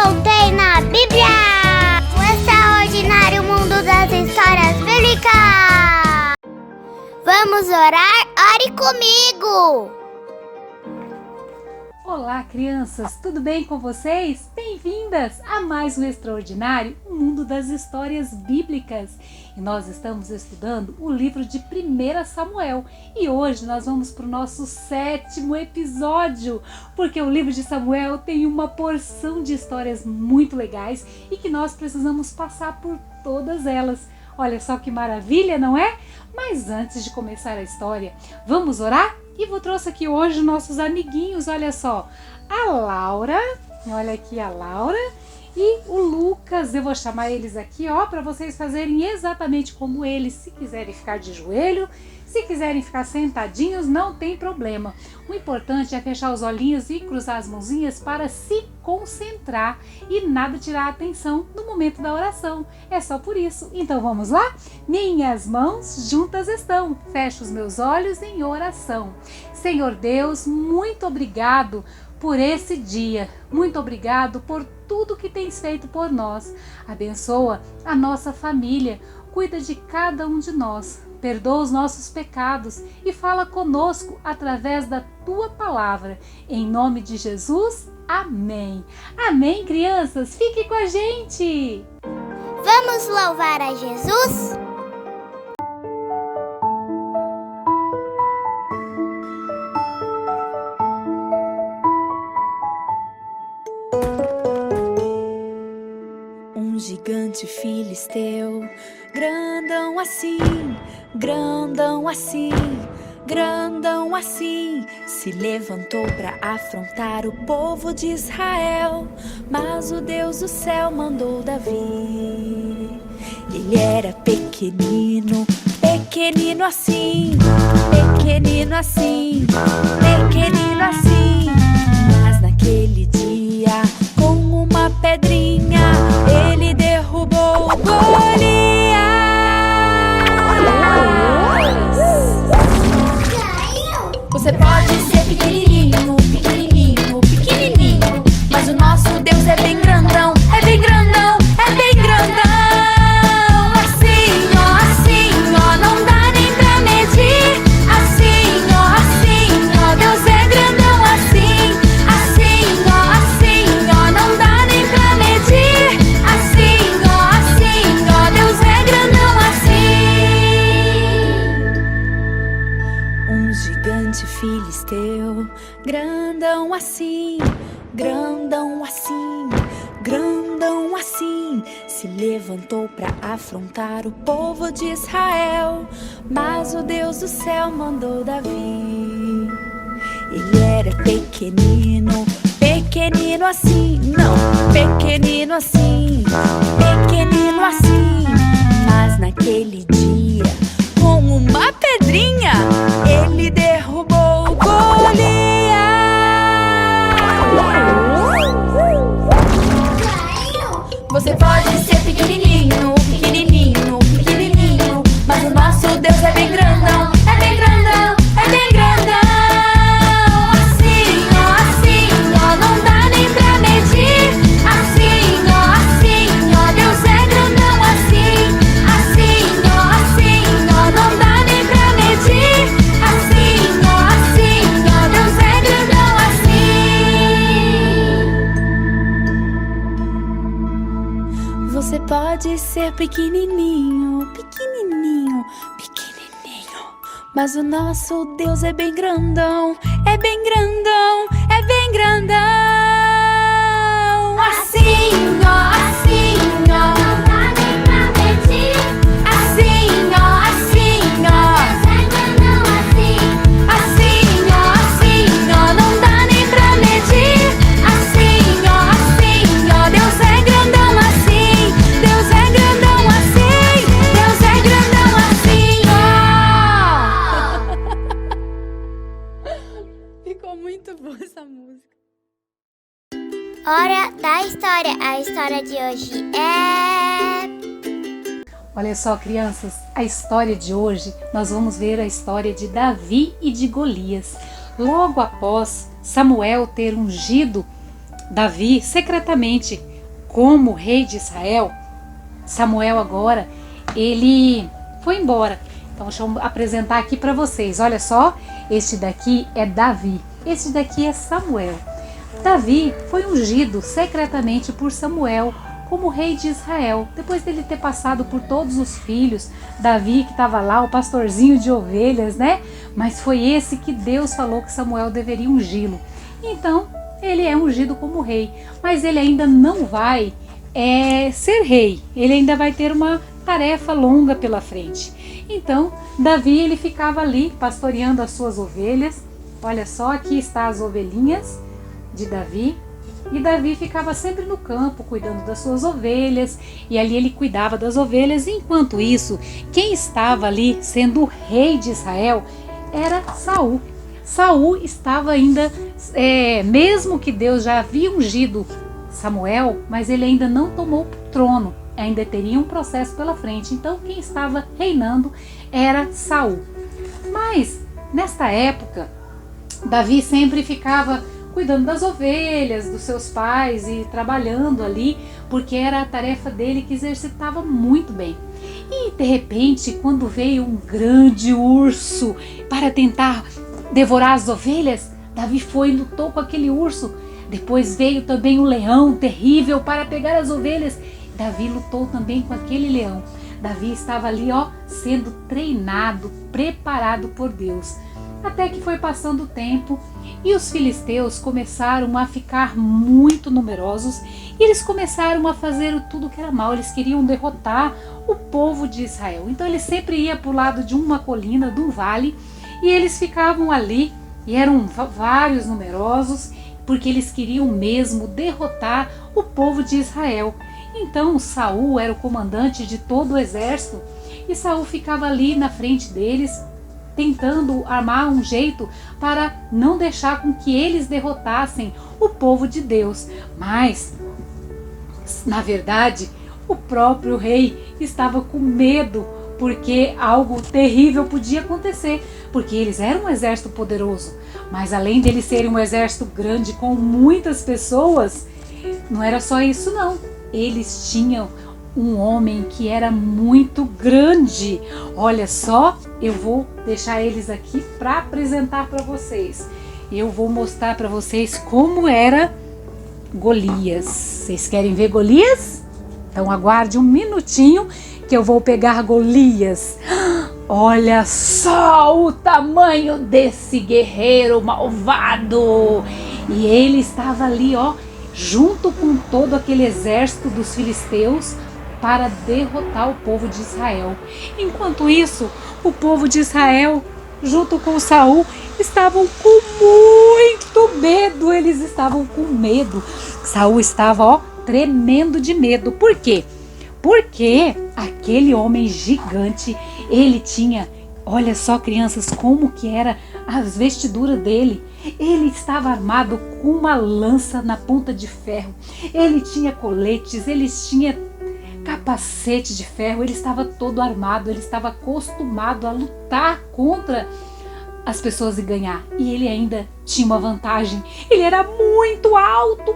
voltei na Bíblia! O extraordinário mundo das histórias bíblicas! Vamos orar? Ore comigo! Olá, crianças! Tudo bem com vocês? Bem-vindas a mais um extraordinário mundo das histórias bíblicas. E nós estamos estudando o livro de 1 Samuel. E hoje nós vamos para o nosso 7º episódio, porque o livro de Samuel tem uma porção de histórias muito legais e que nós precisamos passar por todas elas. Olha só que maravilha, não é? Mas antes de começar a história, vamos orar? E eu trouxe aqui hoje nossos amiguinhos, olha só, a Laura, olha aqui a Laura e o Lucas. Eu vou chamar eles aqui, ó, para vocês fazerem exatamente como eles. Se quiserem ficar de joelho, se quiserem ficar sentadinhos, não tem problema. O importante é fechar os olhinhos e cruzar as mãozinhas para se concentrar e nada tirar a atenção no momento da oração. É só por isso. Então vamos lá? Minhas mãos juntas estão. Fecho os meus olhos em oração. Senhor Deus, muito obrigado por esse dia. Muito obrigado por tudo que tens feito por nós. Abençoa a nossa família. Cuida de cada um de nós. Perdoa os nossos pecados e fala conosco através da tua palavra. Em nome de Jesus, amém. Amém, crianças? Fique com a gente! Vamos louvar a Jesus? Um gigante filisteu, grandão assim, grandão assim, grandão assim, se levantou para afrontar o povo de Israel. Mas o Deus do céu mandou Davi. Ele era pequenino, pequenino assim, pequenino assim, pequenino assim. Mas naquele dia, com uma pedrinha, ele derrubou Golias. Você pode ser pequenininho, pequenininho, pequenininho, mas o nosso Deus é bem grandão, é bem grandão, é bem grandão. Assim, ó, não dá nem pra medir. Assim, ó, Deus é grandão assim. Assim, ó, não dá nem pra medir. Assim, ó, Deus é grandão assim. Um gigante filisteu, grandão assim, grandão assim, grandão assim, se levantou para afrontar o povo de Israel. Mas o Deus do céu mandou Davi. Ele era pequenino, pequenino assim, não, pequenino assim, pequenino assim. Mas naquele dia, com uma pedrinha, ele derrubou Golias. Você pode ser pequenininho, pequenininho, pequenininho, mas o nosso Deus é bem grandão, é bem grandão, é bem grandão. Assim, ó, não dá nem pra medir. Assim, ó, Deus é grandão assim. Assim, ó, não dá nem pra medir. Assim, ó, Deus é grandão assim. Você pode ser pequenininho, pequenininho, pequenininho, mas o nosso Deus é bem grandão, é bem grandão, é bem grandão. Assim, ó, não dá nem pra medir. Assim, ó, Deus é grandão assim. Assim, ó, não dá nem pra medir. Assim, ó, Deus é grandão assim. Deus é grandão assim. Deus é grandão assim, ó. Ficou muito boa essa música. Hora da história. A história de hoje é... Olha só, crianças, a história de hoje, nós vamos ver a história de Davi e de Golias. Logo após Samuel ter ungido Davi secretamente como rei de Israel, Samuel agora, ele foi embora. Então deixa eu apresentar aqui para vocês. Olha só, este daqui é Davi, este daqui é Samuel. Davi foi ungido secretamente por Samuel como rei de Israel, depois dele ter passado por todos os filhos. Davi que estava lá, o pastorzinho de ovelhas, né? Mas foi esse que Deus falou que Samuel deveria ungí-lo. Então ele é ungido como rei, mas ele ainda não vai ser rei, ele ainda vai ter uma tarefa longa pela frente. Então Davi, ele ficava ali pastoreando as suas ovelhas. Olha só, aqui está as ovelhinhas de Davi. E Davi ficava sempre no campo, cuidando das suas ovelhas, e ali ele cuidava das ovelhas. Enquanto isso, quem estava ali sendo o rei de Israel era Saul. Saul estava ainda, mesmo que Deus já havia ungido Samuel, mas ele ainda não tomou o trono, ainda teria um processo pela frente. Então quem estava reinando era Saul. Mas nesta época, Davi sempre ficava cuidando das ovelhas, dos seus pais e trabalhando ali, porque era a tarefa dele que exercitava muito bem. E de repente, quando veio um grande urso para tentar devorar as ovelhas, Davi foi e lutou com aquele urso. Depois veio também um leão terrível para pegar as ovelhas. Davi lutou também com aquele leão. Davi estava ali, sendo treinado, preparado por Deus. Até que foi passando o tempo e os filisteus começaram a ficar muito numerosos e eles começaram a fazer tudo que era mal. Eles queriam derrotar o povo de Israel. Então eles sempre iam para o lado de uma colina, de um vale, e eles ficavam ali, e eram vários numerosos, porque eles queriam mesmo derrotar o povo de Israel. Então Saul era o comandante de todo o exército e Saul ficava ali na frente deles, tentando armar um jeito para não deixar com que eles derrotassem o povo de Deus. Mas, na verdade, o próprio rei estava com medo, porque algo terrível podia acontecer, porque eles eram um exército poderoso. Mas além deles serem um exército grande com muitas pessoas, não era só isso não. Eles tinham um homem que era muito grande. Olha só, eu vou deixar eles aqui para apresentar para vocês. Eu vou mostrar para vocês como era Golias. Vocês querem ver Golias? Então aguarde um minutinho que eu vou pegar Golias. Olha só o tamanho desse guerreiro malvado. E ele estava ali, junto com todo aquele exército dos filisteus, para derrotar o povo de Israel. Enquanto isso, o povo de Israel, junto com Saul, estavam com muito medo. Eles estavam com medo. Saul estava, tremendo de medo. Por quê? Porque aquele homem gigante, ele tinha, olha só, crianças, como que era as vestiduras dele. Ele estava armado com uma lança na ponta de ferro. Ele tinha coletes, ele tinha capacete de ferro, ele estava todo armado, ele estava acostumado a lutar contra as pessoas e ganhar. E ele ainda tinha uma vantagem, ele era muito alto,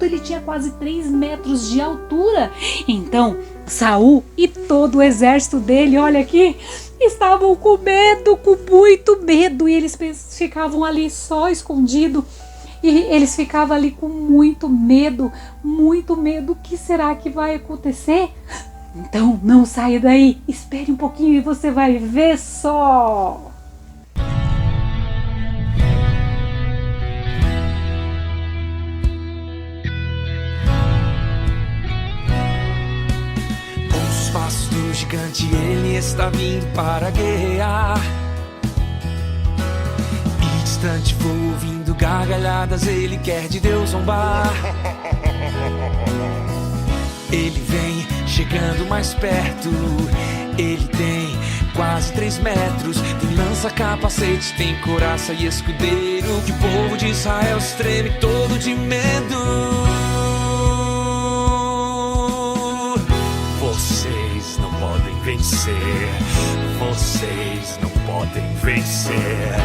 ele tinha quase 3 metros de altura. Então Saul e todo o exército dele, olha aqui, estavam com medo, com muito medo, e eles ficavam ali só escondidos. E eles ficavam ali com muito medo. O que será que vai acontecer? Então não saia daí, espere um pouquinho e você vai ver só. Com os passos do gigante ele está vindo para guerrear. E distante vou ouvindo gargalhadas, ele quer de Deus zombar. Ele vem chegando mais perto, ele tem quase 3 metros. Tem lança, capacete, tem couraça e escudeiro. Que o povo de Israel se treme todo de medo. Vocês não podem vencer. Vocês não podem vencer.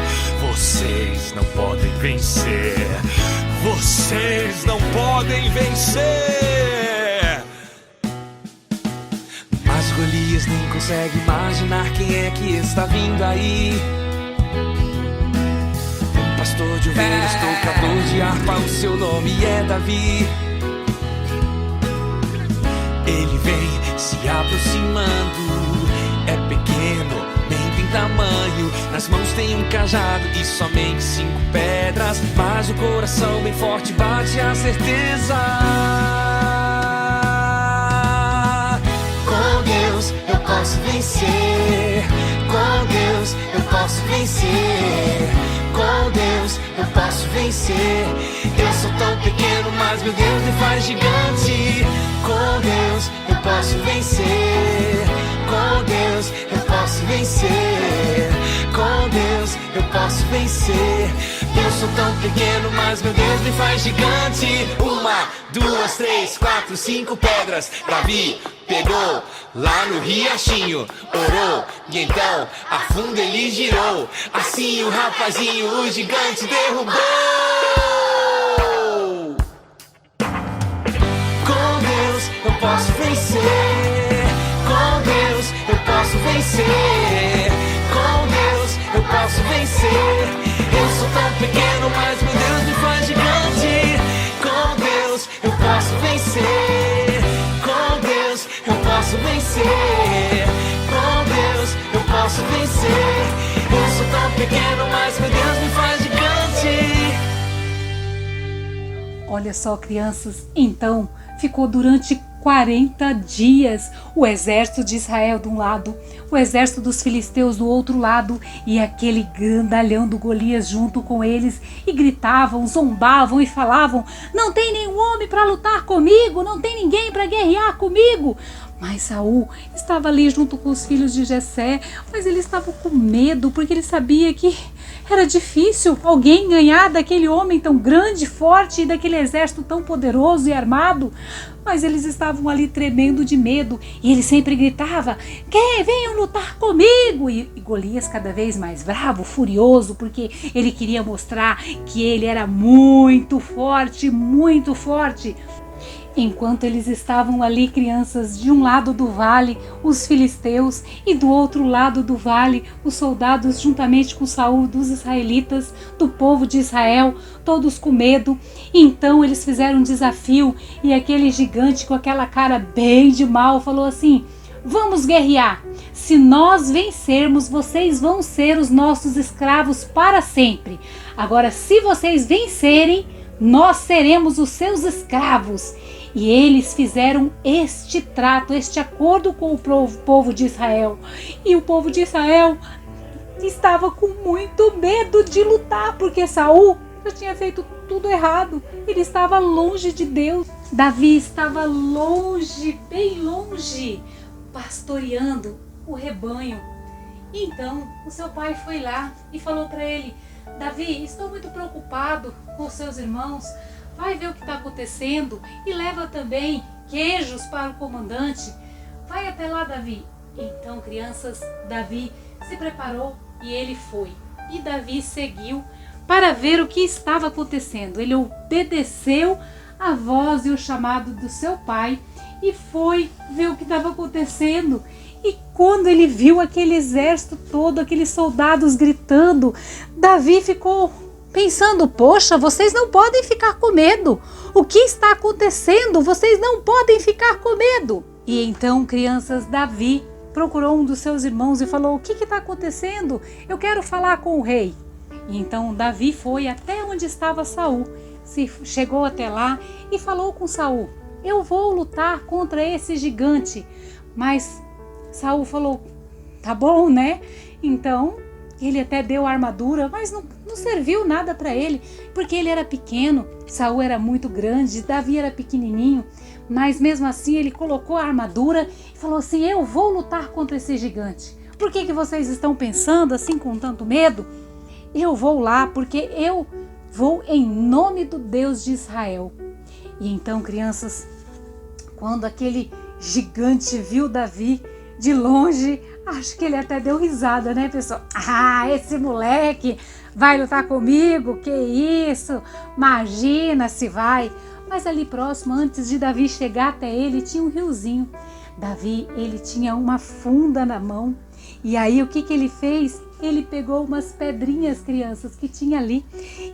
Vocês não podem vencer. Vocês não podem vencer. mas nem consegue imaginar quem é que está vindo aí. Pastor de ovelhas, tocador de harpa, o seu nome é Davi. Ele vem se aproximando, é pequeno, nem tem tamanho. Nas mãos tem um cajado e somente 5 pedras, mas o coração bem forte bate a certeza. Com Deus eu posso vencer, com Deus eu posso vencer, com Deus eu posso vencer. Eu sou tão pequeno, mas meu Deus me faz gigante. Com Deus eu posso vencer, com Deus eu posso vencer, com Deus eu posso vencer. Eu sou tão pequeno, mas meu Deus me faz gigante. 1, 2, 3, 4, 5 pedras Davi pegou lá no riachinho, orou, e então a funda ele girou. Assim o rapazinho, o gigante derrubou. Com Deus eu posso vencer, com Deus eu posso vencer, com Deus eu posso vencer. Eu sou tão pequeno, mas meu Deus me faz gigante. Com Deus eu posso vencer, com Deus eu posso vencer, com Deus eu posso vencer. Eu sou tão pequeno, mas meu Deus me faz gigante. Olha só, crianças, então ficou durante 40 dias o exército de Israel de um lado, o exército dos filisteus do outro lado, e aquele grandalhão do Golias junto com eles, e gritavam, zombavam e falavam: não tem nenhum homem para lutar comigo, não tem ninguém para guerrear comigo. Mas Saul estava ali junto com os filhos de Jessé, mas ele estava com medo, porque ele sabia que era difícil alguém ganhar daquele homem tão grande, forte, e daquele exército tão poderoso e armado. Mas eles estavam ali tremendo de medo, e ele sempre gritava: venham lutar comigo! E Golias cada vez mais bravo, furioso, porque ele queria mostrar que ele era muito forte, muito forte. Enquanto eles estavam ali, crianças, de um lado do vale, os filisteus, e do outro lado do vale, os soldados, juntamente com Saul, dos israelitas, do povo de Israel, todos com medo. Então eles fizeram um desafio, e aquele gigante com aquela cara bem de mal falou assim: vamos guerrear. Se nós vencermos, vocês vão ser os nossos escravos para sempre. Agora, se vocês vencerem, nós seremos os seus escravos. E eles fizeram este trato, este acordo com o povo de Israel. E o povo de Israel estava com muito medo de lutar, porque Saul já tinha feito tudo errado. Ele estava longe de Deus. Davi estava longe, bem longe, pastoreando o rebanho. Então o seu pai foi lá e falou para ele: Davi, estou muito preocupado com os seus irmãos. Vai ver o que está acontecendo e leva também queijos para o comandante. Vai até lá, Davi. Então, crianças, Davi se preparou e ele foi. E Davi seguiu para ver o que estava acontecendo. Ele obedeceu a voz e o chamado do seu pai e foi ver o que estava acontecendo. E quando ele viu aquele exército todo, aqueles soldados gritando, Davi ficou pensando: poxa, vocês não podem ficar com medo. O que está acontecendo? Vocês não podem ficar com medo. E então, crianças, Davi procurou um dos seus irmãos e falou: o que está acontecendo? Eu quero falar com o rei. E então Davi foi até onde estava Saul. Chegou até lá e falou com Saul: eu vou lutar contra esse gigante. Mas Saul falou: tá bom, né? Então ele até deu a armadura, mas não serviu nada para ele, porque ele era pequeno. Saul era muito grande, Davi era pequenininho, mas mesmo assim ele colocou a armadura e falou assim: eu vou lutar contra esse gigante. Por que vocês estão pensando assim com tanto medo? Eu vou lá, porque eu vou em nome do Deus de Israel. E então, crianças, quando aquele gigante viu Davi de longe, acho que ele até deu risada, né, pessoal? Ah, esse moleque vai lutar comigo? Que isso? Imagina se vai. Mas ali próximo, antes de Davi chegar até ele, tinha um riozinho. Davi, ele tinha uma funda na mão. E aí o que ele fez? Ele pegou umas pedrinhas, crianças, que tinha ali.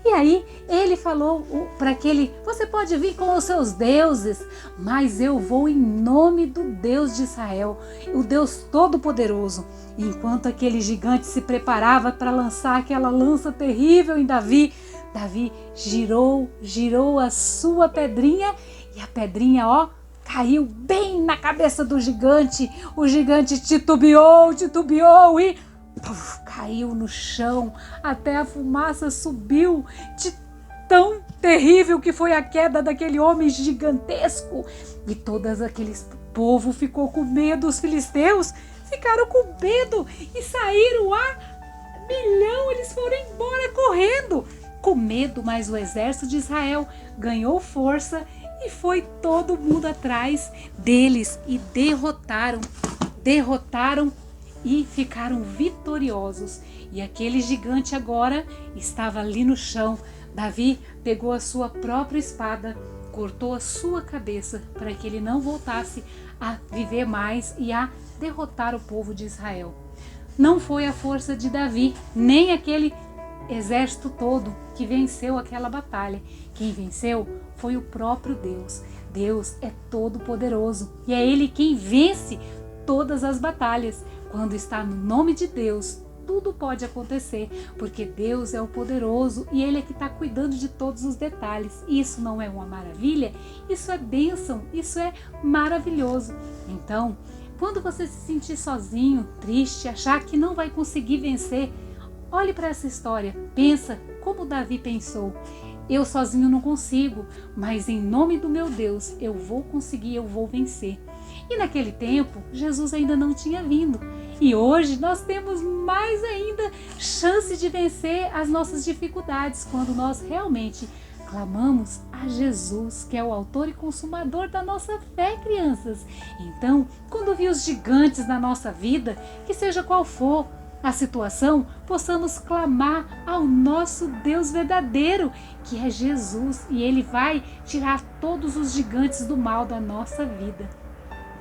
E aí ele falou para aquele: você pode vir com os seus deuses, mas eu vou em nome do Deus de Israel, o Deus Todo-Poderoso. Enquanto aquele gigante se preparava para lançar aquela lança terrível em Davi, Davi girou a sua pedrinha, e a pedrinha, caiu bem na cabeça do gigante. O gigante titubeou e caiu no chão, até a fumaça subiu de tão terrível que foi a queda daquele homem gigantesco. E todos aqueles povo ficou com medo, os filisteus ficaram com medo e saíram a milhão, eles foram embora correndo com medo, mas o exército de Israel ganhou força e foi todo mundo atrás deles e derrotaram e ficaram vitoriosos. E aquele gigante agora estava ali no chão. Davi pegou a sua própria espada, cortou a sua cabeça para que ele não voltasse a viver mais e a derrotar o povo de Israel. Não foi a força de Davi, nem aquele exército todo que venceu aquela batalha. Quem venceu foi o próprio Deus. Deus é todo poderoso e é Ele quem vence todas as batalhas. Quando está no nome de Deus, tudo pode acontecer, porque Deus é o poderoso e Ele é que está cuidando de todos os detalhes. Isso não é uma maravilha? Isso é bênção, isso é maravilhoso. Então, quando você se sentir sozinho, triste, achar que não vai conseguir vencer, olhe para essa história, pensa como Davi pensou. Eu sozinho não consigo, mas em nome do meu Deus eu vou conseguir, eu vou vencer. E naquele tempo, Jesus ainda não tinha vindo. E hoje nós temos mais ainda chance de vencer as nossas dificuldades quando nós realmente clamamos a Jesus, que é o autor e consumador da nossa fé, crianças. Então, quando vir os gigantes na nossa vida, que seja qual for a situação, possamos clamar ao nosso Deus verdadeiro, que é Jesus, e Ele vai tirar todos os gigantes do mal da nossa vida.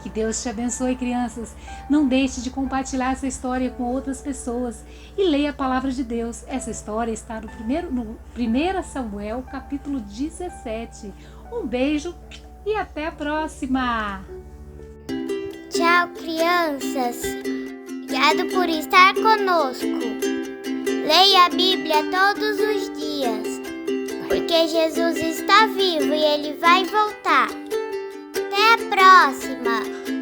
Que Deus te abençoe, crianças. Não deixe de compartilhar essa história com outras pessoas e leia a palavra de Deus. Essa história está no 1 Samuel, capítulo 17. Um beijo e até a próxima! Tchau, crianças. Obrigado por estar conosco. Leia a Bíblia todos os dias, porque Jesus está vivo e Ele vai voltar. Até a próxima!